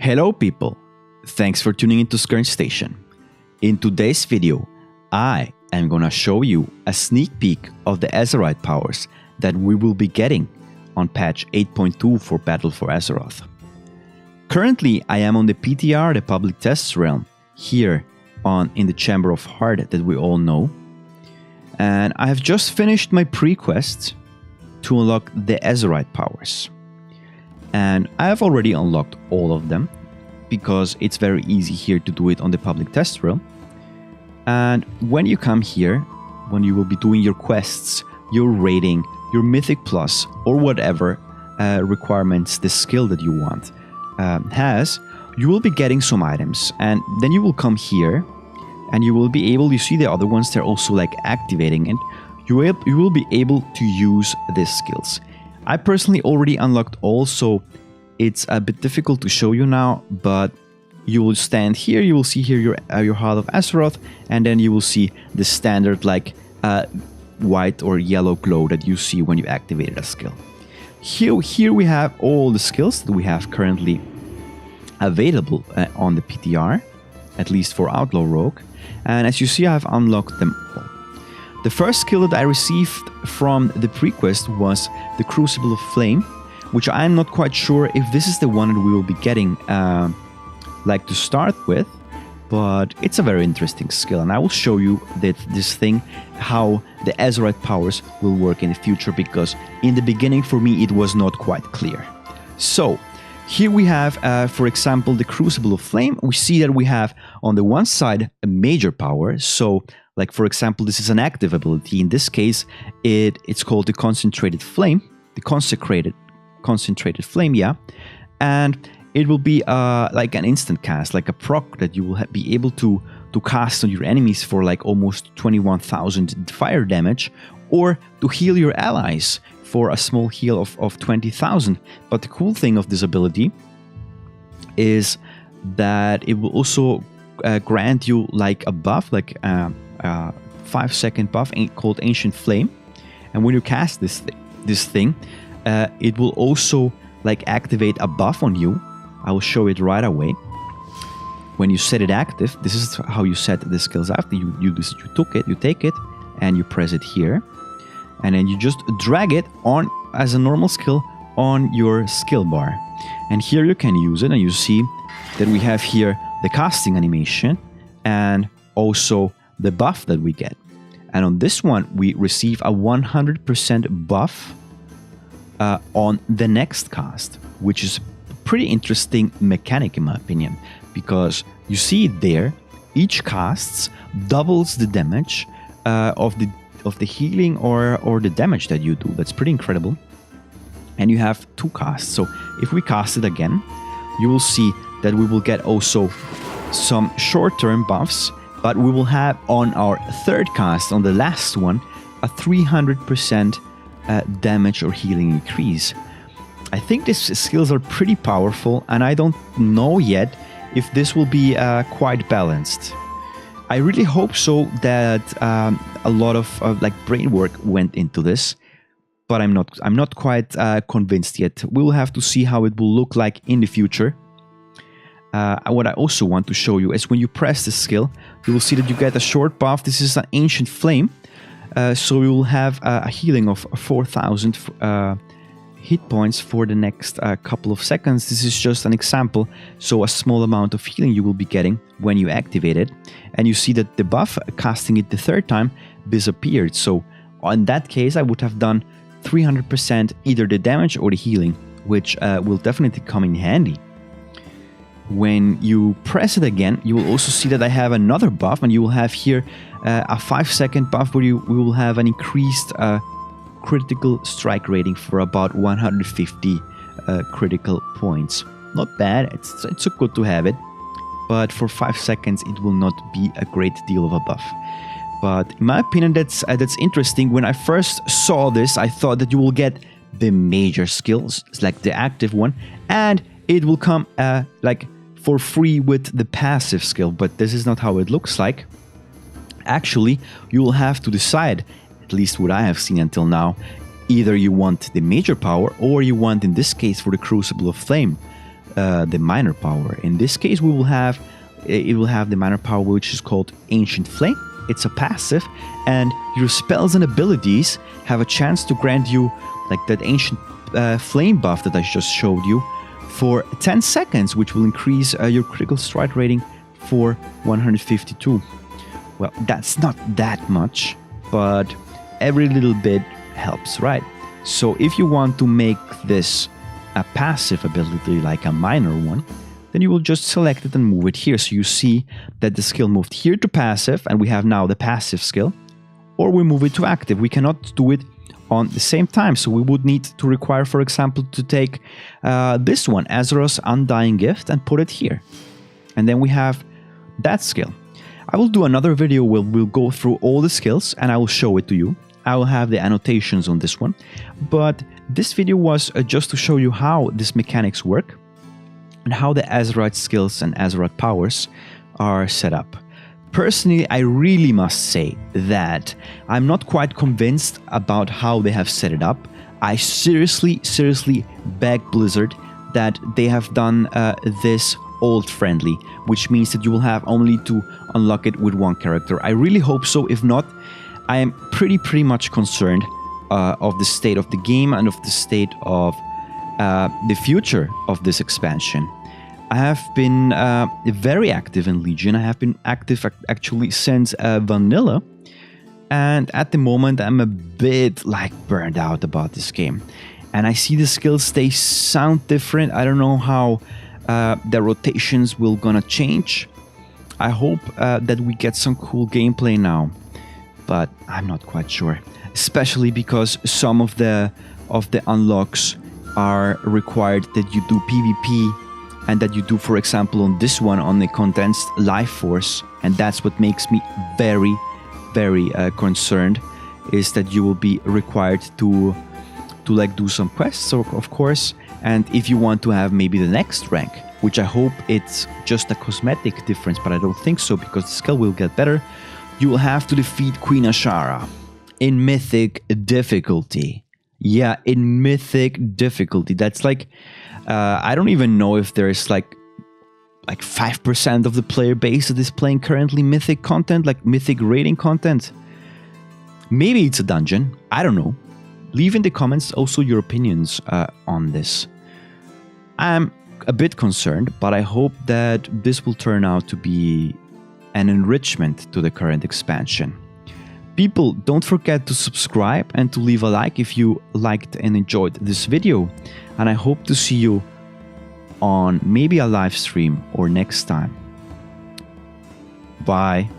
Hello people, thanks for tuning into Skern Station. In today's video, I am gonna show you a sneak peek of the Azerite powers that we will be getting on patch 8.2 for Battle for Azeroth. Currently, I am on the PTR, the Public Tests realm, here in the Chamber of Heart that we all know. And I have just finished my pre-quest to unlock the Azerite powers. And I have already unlocked all of them because it's very easy here to do it on the Public Test realm. And when you come here, when you will be doing your quests, your rating, your Mythic Plus, or whatever requirements the skill that you want has, you will be getting some items. And then you will come here and you will be able, you see the other ones, they're also like activating it. You will be able to use these skills. I personally already unlocked all, so it's a bit difficult to show you now, but you will stand here, you will see here your Heart of Azeroth, and then you will see the standard like white or yellow glow that you see when you activated a skill. Here we have all the skills that we have currently available on the PTR, at least for Outlaw Rogue, and as you see I have unlocked them all. The first skill that I received from the pre-quest was the Crucible of Flame, which I'm not quite sure if this is the one that we will be getting like to start with, but it's a very interesting skill, and I will show you this thing, how the Azerite powers will work in the future, because in the beginning for me it was not quite clear. So here we have, for example, the Crucible of Flame. We see that we have on the one side a major power, so like for example, this is an active ability. In this case, it's called the Concentrated Flame, the Concentrated Flame, yeah. And it will be like an instant cast, like a proc that you will be able to cast on your enemies for like almost 21,000 fire damage, or to heal your allies for a small heal of 20,000. But the cool thing of this ability is that it will also grant you like a buff, like 5-second buff called Ancient Flame, and when you cast this thing, it will also like activate a buff on you. I will show it right away. When you set it active, this is how you set the skills after you take it, and you press it here, and then you just drag it on as a normal skill on your skill bar, and here you can use it, and you see that we have here the casting animation and also the buff that we get. And on this one we receive a 100% buff on the next cast, which is a pretty interesting mechanic in my opinion, because you see it there, each casts doubles the damage of the healing or the damage that you do. That's pretty incredible. And you have two casts, so if we cast it again, you will see that we will get also some short-term buffs, but we will have on our third cast, on the last one, a 300% damage or healing increase. I think these skills are pretty powerful, and I don't know yet if this will be quite balanced. I really hope so, that a lot of like brain work went into this, but I'm not quite convinced yet. We will have to see how it will look like in the future. What I also want to show you is when you press this skill, you will see that you get a short buff. This is an Ancient Flame, so you will have a healing of 4,000 hit points for the next couple of seconds. This is just an example, so a small amount of healing you will be getting when you activate it. And you see that the buff, casting it the third time, disappeared. So in that case, I would have done 300% either the damage or the healing, which will definitely come in handy. When you press it again, you will also see that I have another buff, and you will have here a 5-second buff where we will have an increased critical strike rating for about 150 critical points. Not bad, it's so good to have it, but for 5 seconds it will not be a great deal of a buff. But in my opinion, that's interesting. When I first saw this, I thought that you will get the major skills, like the active one, and it will come like for free with the passive skill, but this is not how it looks like. Actually, you will have to decide, at least what I have seen until now, either you want the major power or you want, in this case for the Crucible of Flame, the minor power. In this case, it will have the minor power, which is called Ancient Flame. It's a passive, and your spells and abilities have a chance to grant you like that Ancient Flame buff that I just showed you for 10 seconds, which will increase your critical strike rating for 152. Well, that's not that much, but every little bit helps, right? So if you want to make this a passive ability, like a minor one, then you will just select it and move it here. So you see that the skill moved here to passive, and we have now the passive skill, or we move it to active. We cannot do it on the same time, so we would need to require, for example, to take this one, Azeroth's Undying Gift, and put it here. And then we have that skill. I will do another video where we'll go through all the skills and I will show it to you. I will have the annotations on this one, but this video was just to show you how these mechanics work and how the Azerite skills and Azerite powers are set up. Personally, I really must say that I'm not quite convinced about how they have set it up. I seriously beg Blizzard that they have done this old friendly, which means that you will have only to unlock it with one character. I really hope so. If not, I am pretty much concerned of the state of the game and of the state of the future of this expansion. I have been very active in Legion. I have been active actually since vanilla, and at the moment I'm a bit like burned out about this game. And I see the skills, they sound different. I don't know how the rotations will gonna change. I hope that we get some cool gameplay now, but I'm not quite sure. Especially because some of the unlocks are required that you do PvP, and that you do, for example, on this one, on the condensed life force, and that's what makes me very concerned, is that you will be required to like do some quests, of course. And if you want to have maybe the next rank, which I hope it's just a cosmetic difference, but I don't think so, because the skill will get better, you will have to defeat Queen Ashara in mythic difficulty. Yeah, in mythic difficulty. That's like I don't even know if there's like 5% of the player base that is playing currently mythic content, like mythic rating content. Maybe it's a dungeon. I don't know. Leave in the comments also your opinions on this. I'm a bit concerned, but I hope that this will turn out to be an enrichment to the current expansion. People, don't forget to subscribe and to leave a like if you liked and enjoyed this video. And I hope to see you on maybe a live stream or next time. Bye.